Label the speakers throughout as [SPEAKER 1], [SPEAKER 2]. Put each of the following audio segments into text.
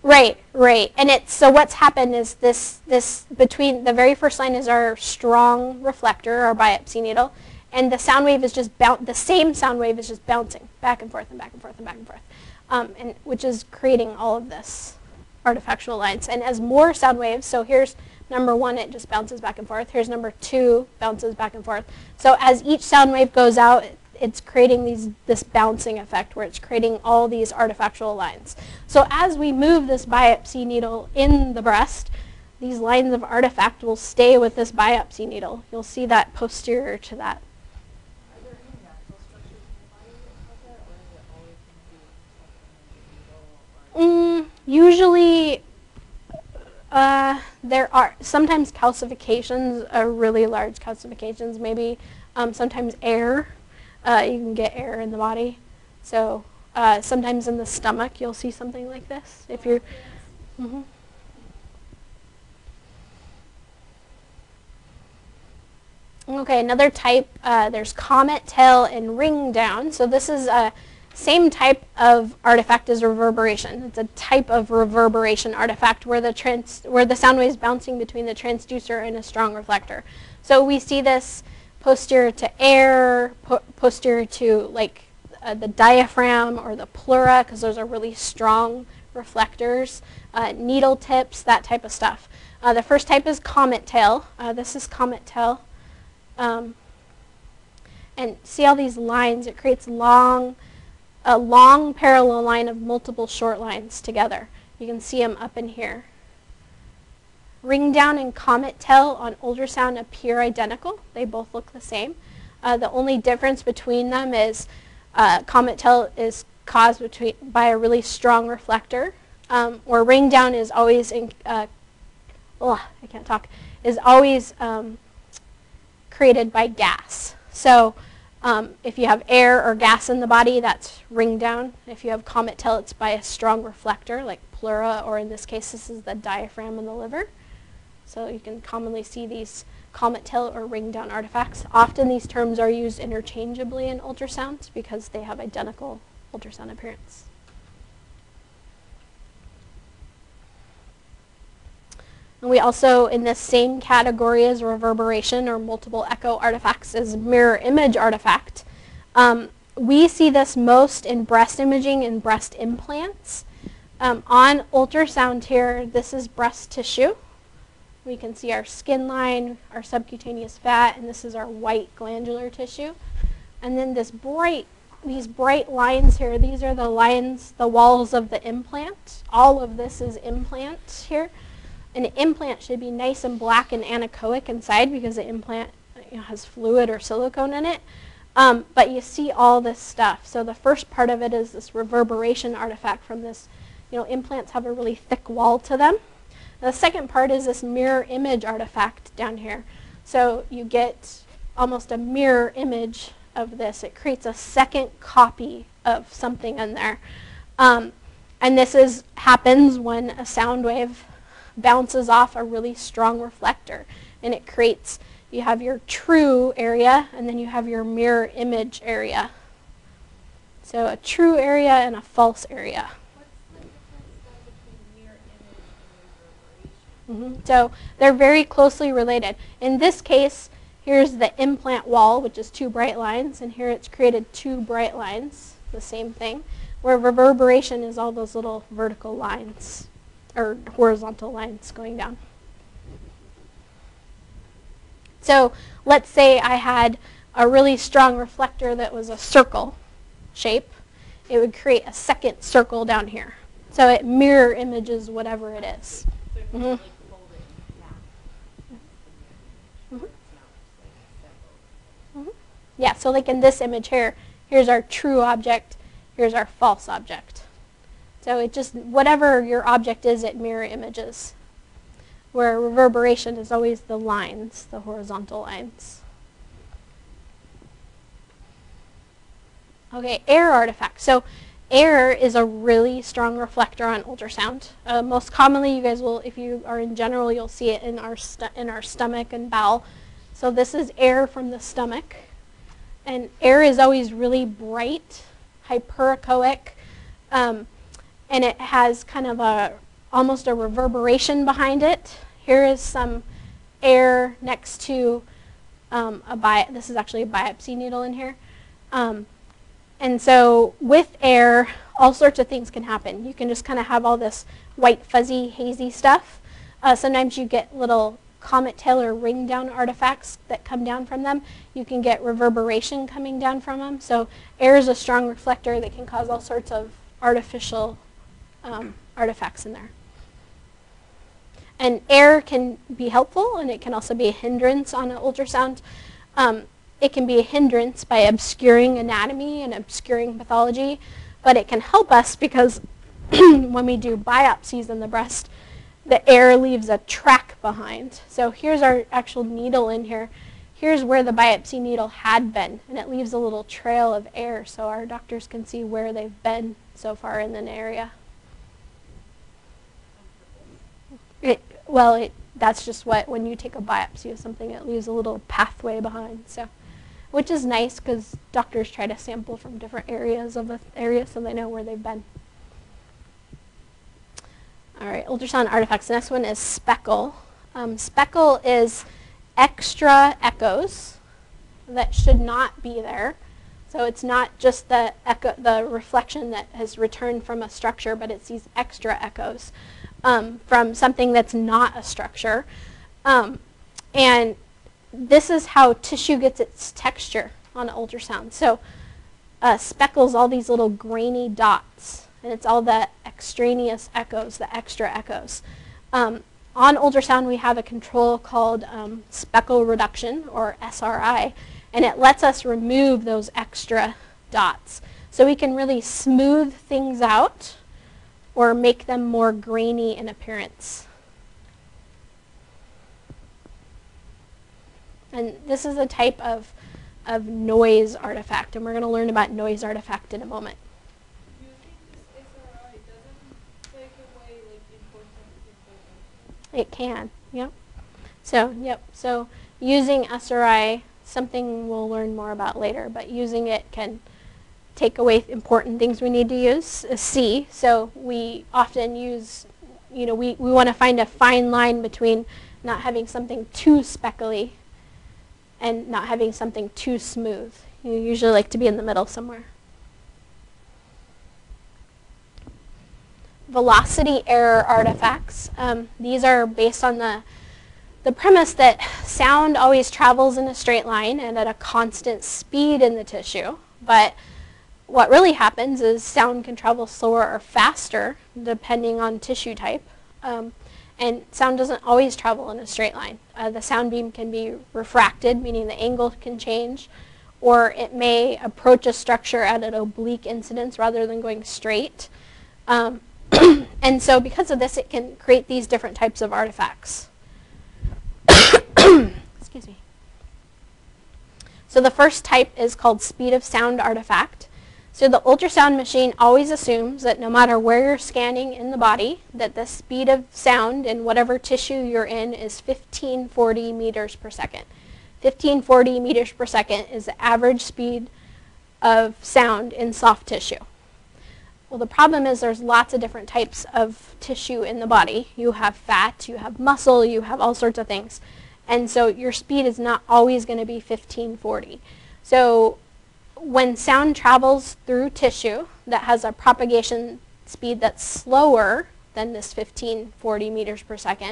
[SPEAKER 1] Right, right. And it's, so what's happened is this between, the very first line is our strong reflector, our biopsy needle, and the sound wave is just, the same sound wave is just bouncing back and forth and back and forth and back and forth, and which is creating all of this artifactual lines. And as more sound waves, so here's number 1, it just bounces back and forth. Here's number 2, bounces back and forth. So as each sound wave goes out, it's creating this bouncing effect where it's creating all these artifactual lines. So as we move this biopsy needle in the breast, these lines of artifact will stay with this biopsy needle. You'll see that posterior to that.
[SPEAKER 2] Are there any natural structures in the body that cause that, or is it always going to be
[SPEAKER 1] Usually, there are sometimes calcifications, really large calcifications, maybe sometimes air. You can get air in the body. So sometimes in the stomach you'll see something like this. If you're, Okay, another type, there's comet tail and ring down. So this is a same type of artifact as reverberation. It's a type of reverberation artifact where the sound wave is bouncing between the transducer and a strong reflector. So we see this posterior to air, posterior to like the diaphragm or the pleura, because those are really strong reflectors, needle tips, that type of stuff. The first type is comet tail. This is comet tail. And see all these lines? It creates a long parallel line of multiple short lines together. You can see them up in here. Ring down and comet tail on ultrasound appear identical. They both look the same. The only difference between them is comet tail is caused by a really strong reflector, or ring down is always is always created by gas. So if you have air or gas in the body, that's ring down. If you have comet tail, it's by a strong reflector, like pleura, or in this case, this is the diaphragm and the liver. So you can commonly see these comet tail or ring down artifacts. Often these terms are used interchangeably in ultrasounds because they have identical ultrasound appearance. And we also, in this same category as reverberation or multiple echo artifacts, is mirror image artifact. We see this most in breast imaging and breast implants. On ultrasound here, this is breast tissue. We can see our skin line, our subcutaneous fat, and this is our white glandular tissue. And then these bright lines here, these are the lines, the walls of the implant. All of this is implant here. An implant should be nice and black and anechoic inside because the implant has fluid or silicone in it. But you see all this stuff. So the first part of it is this reverberation artifact from this, implants have a really thick wall to them. The second part is this mirror image artifact down here. So you get almost a mirror image of this. It creates a second copy of something in there. And this happens when a sound wave bounces off a really strong reflector. And it creates, you have your true area, and then you have your mirror image area. So a true area and a false area. So they're very closely related. In this case, here's the implant wall, which is 2 bright lines, and here it's created 2 bright lines, the same thing, where reverberation is all those little vertical lines, or horizontal lines going down. So let's say I had a really strong reflector that was a circle shape. It would create a second circle down here. So it mirror images whatever it is. Yeah, so like in this image here, here's our true object, here's our false object. So it just, whatever your object is, it mirror images. Where reverberation is always the lines, the horizontal lines. Okay, air artifact. So air is a really strong reflector on ultrasound. Most commonly, you guys will, if you are in general, you'll see it in our stomach and bowel. So this is air from the stomach. And air is always really bright, hyperechoic, and it has kind of a almost a reverberation behind it. Here is some air next to this is actually a biopsy needle in here. And so with air, all sorts of things can happen. You can just kind of have all this white, fuzzy, hazy stuff. Sometimes you get little comet tail or ring down artifacts that come down from them. You can get reverberation coming down from them. So air is a strong reflector that can cause all sorts of artificial artifacts in there. And air can be helpful, and it can also be a hindrance on an ultrasound. It can be a hindrance by obscuring anatomy and obscuring pathology, but it can help us because when we do biopsies in the breast, the air leaves a track behind. So here's our actual needle in here. Here's where the biopsy needle had been, and it leaves a little trail of air so our doctors can see where they've been so far in an area. That's just what, when you take a biopsy of something, it leaves a little pathway behind. So, which is nice because doctors try to sample from different areas of the area so they know where they've been. All right, ultrasound artifacts. The next one is speckle. Speckle is extra echoes that should not be there. So it's not just the reflection that has returned from a structure, but it's these extra echoes from something that's not a structure. And this is how tissue gets its texture on an ultrasound. So speckles, all these little grainy dots, and it's all the extraneous echoes, the extra echoes. On ultrasound, we have a control called speckle reduction, or SRI, and it lets us remove those extra dots. So we can really smooth things out or make them more grainy in appearance. And this is a type of noise artifact, and we're going to learn about noise artifact in a moment.
[SPEAKER 2] Do you think this SRI doesn't take away important information?
[SPEAKER 1] It can, yep. So using SRI, something we'll learn more about later, but using it can take away important things we need to see. So we often use, we want to find a fine line between not having something too speckly and not having something too smooth. You usually like to be in the middle somewhere. Velocity error artifacts. These are based on the premise that sound always travels in a straight line and at a constant speed in the tissue. But what really happens is sound can travel slower or faster depending on tissue type. And sound doesn't always travel in a straight line. The sound beam can be refracted, meaning the angle can change, or it may approach a structure at an oblique incidence rather than going straight. And so because of this, it can create these different types of artifacts. Excuse me. So the first type is called speed of sound artifact. So the ultrasound machine always assumes that no matter where you're scanning in the body, that the speed of sound in whatever tissue you're in is 1540 meters per second. 1540 meters per second is the average speed of sound in soft tissue. Well, the problem is there's lots of different types of tissue in the body. You have fat, you have muscle, you have all sorts of things. And so your speed is not always going to be 1540. So when sound travels through tissue that has a propagation speed that's slower than this 1540 meters per second,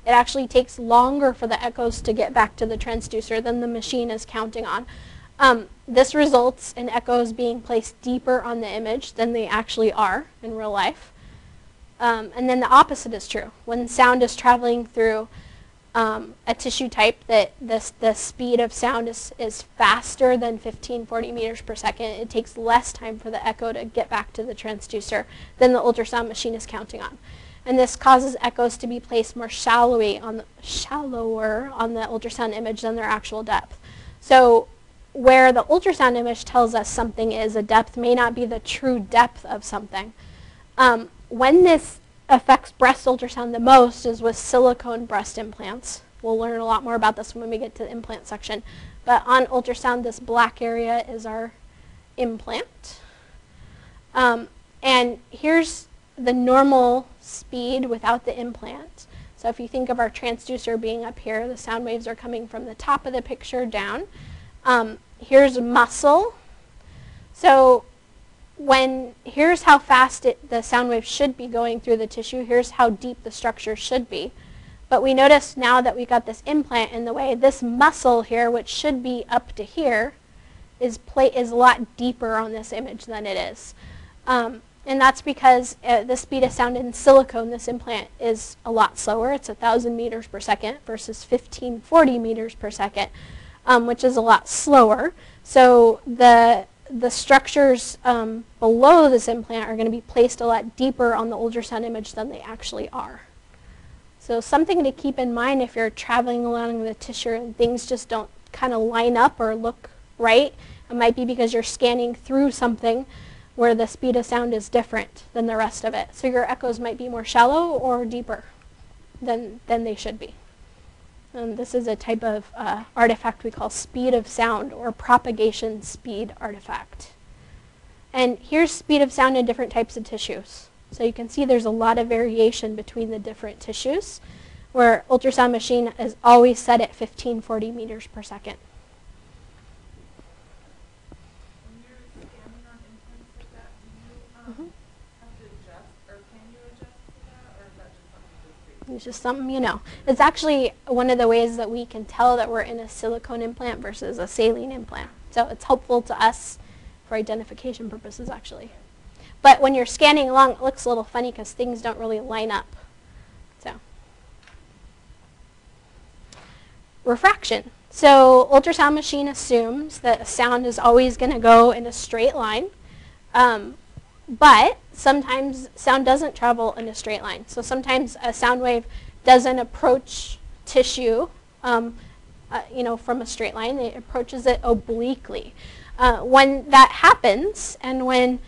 [SPEAKER 1] it actually takes longer for the echoes to get back to the transducer than the machine is counting on. This results in echoes being placed deeper on the image than they actually are in real life. And then the opposite is true. When sound is traveling through a tissue type that the speed of sound is faster than 1540 meters per second, it takes less time for the echo to get back to the transducer than the ultrasound machine is counting on. And this causes echoes to be placed more shallower on the ultrasound image than their actual depth. So where the ultrasound image tells us something is a depth may not be the true depth of something. When this affects breast ultrasound the most is with silicone breast implants. We'll learn a lot more about this when we get to the implant section. But on ultrasound, this black area is our implant. And here's the normal speed without the implant. So if you think of our transducer being up here, the sound waves are coming from the top of the picture down. Here's muscle. So here's how fast the sound wave should be going through the tissue. Here's how deep the structure should be. But we notice now that we got this implant in the way, this muscle here, which should be up to here, is a lot deeper on this image than it is. And that's because the speed of sound in silicone, this implant, is a lot slower. It's 1,000 meters per second versus 1,540 meters per second, which is a lot slower. So the structures below this implant are going to be placed a lot deeper on the ultrasound image than they actually are. So something to keep in mind if you're traveling along the tissue and things just don't kind of line up or look right. It might be because you're scanning through something where the speed of sound is different than the rest of it. So your echoes might be more shallow or deeper than they should be. And this is a type of artifact we call speed of sound or propagation speed artifact. And here's speed of sound in different types of tissues. So you can see there's a lot of variation between the different tissues, where ultrasound machine is always set at 1,540 meters per second. It's just something you know. It's actually one of the ways that we can tell that we're in a silicone implant versus a saline implant. So it's helpful to us for identification purposes, actually. But when you're scanning along, it looks a little funny because things don't really line up. So, refraction. So ultrasound machine assumes that sound is always going to go in a straight line. But sometimes sound doesn't travel in a straight line. So sometimes a sound wave doesn't approach tissue from a straight line. It approaches it obliquely. When that happens, and when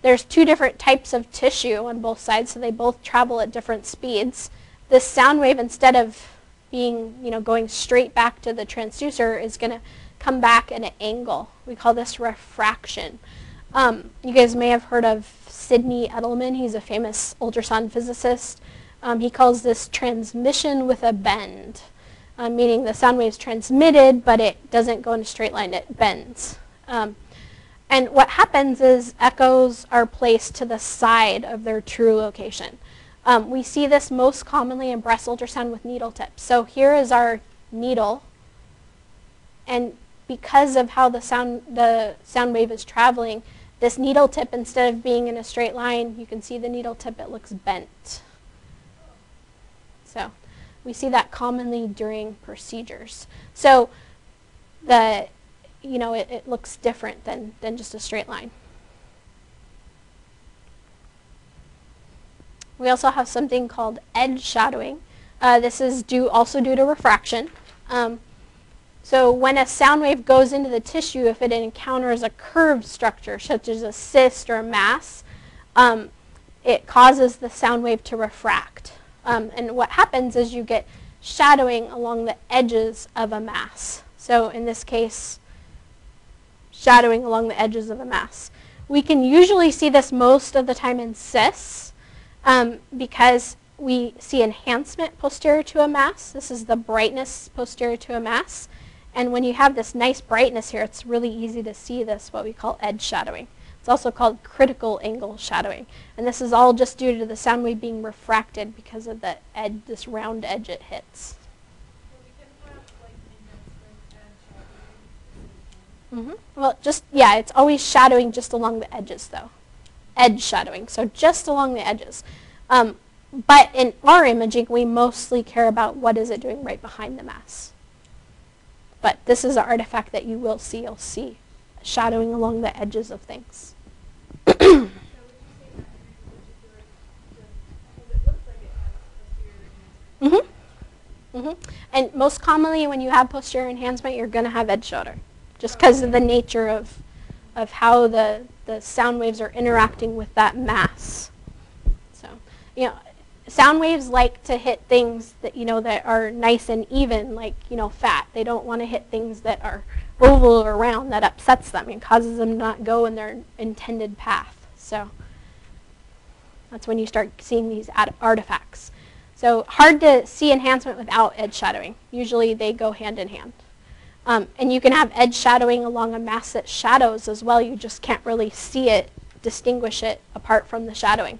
[SPEAKER 1] there's two different types of tissue on both sides, so they both travel at different speeds, this sound wave, instead of being, going straight back to the transducer, is going to come back at an angle. We call this refraction. You guys may have heard of Sidney Edelman. He's a famous ultrasound physicist. He calls this transmission with a bend, meaning the sound wave's transmitted, but it doesn't go in a straight line, it bends. And what happens is echoes are placed to the side of their true location. We see this most commonly in breast ultrasound with needle tips. So here is our needle, and because of how the sound wave is traveling, this needle tip, instead of being in a straight line, you can see the needle tip, it looks bent. So we see that commonly during procedures. So it looks different than just a straight line. We also have something called edge shadowing. This is also due to refraction. So when a sound wave goes into the tissue, if it encounters a curved structure, such as a cyst or a mass, it causes the sound wave to refract. And what happens is you get shadowing along the edges of a mass. So in this case, shadowing along the edges of a mass. We can usually see this most of the time in cysts because we see enhancement posterior to a mass. This is the brightness posterior to a mass. And when you have this nice brightness here, it's really easy to see this, what we call edge shadowing. It's also called critical angle shadowing. And this is all just due to the sound wave being refracted because of the this round edge it hits.
[SPEAKER 2] So we can have like edge shadowing.
[SPEAKER 1] Well, it's always shadowing just along the edges, though. Edge shadowing, so just along the edges. But in our imaging, we mostly care about what is it doing right behind the mass. But this is an artifact that you will see. You'll see shadowing along the edges of things.
[SPEAKER 2] So would you say that in particular, because it looks like it has posterior enhancement?
[SPEAKER 1] And most commonly, when you have posterior enhancement, you're going to have edge shadowing, just because of the nature of how the sound waves are interacting with that mass. So, sound waves like to hit things that that are nice and even, like fat. They don't want to hit things that are oval or round. That upsets them and causes them to not go in their intended path. So That's when you start seeing these artifacts. So hard to see enhancement without edge shadowing. Usually they go hand in hand. And you can have edge shadowing along a mask that shadows as well. You just can't really see it, distinguish it apart from the shadowing.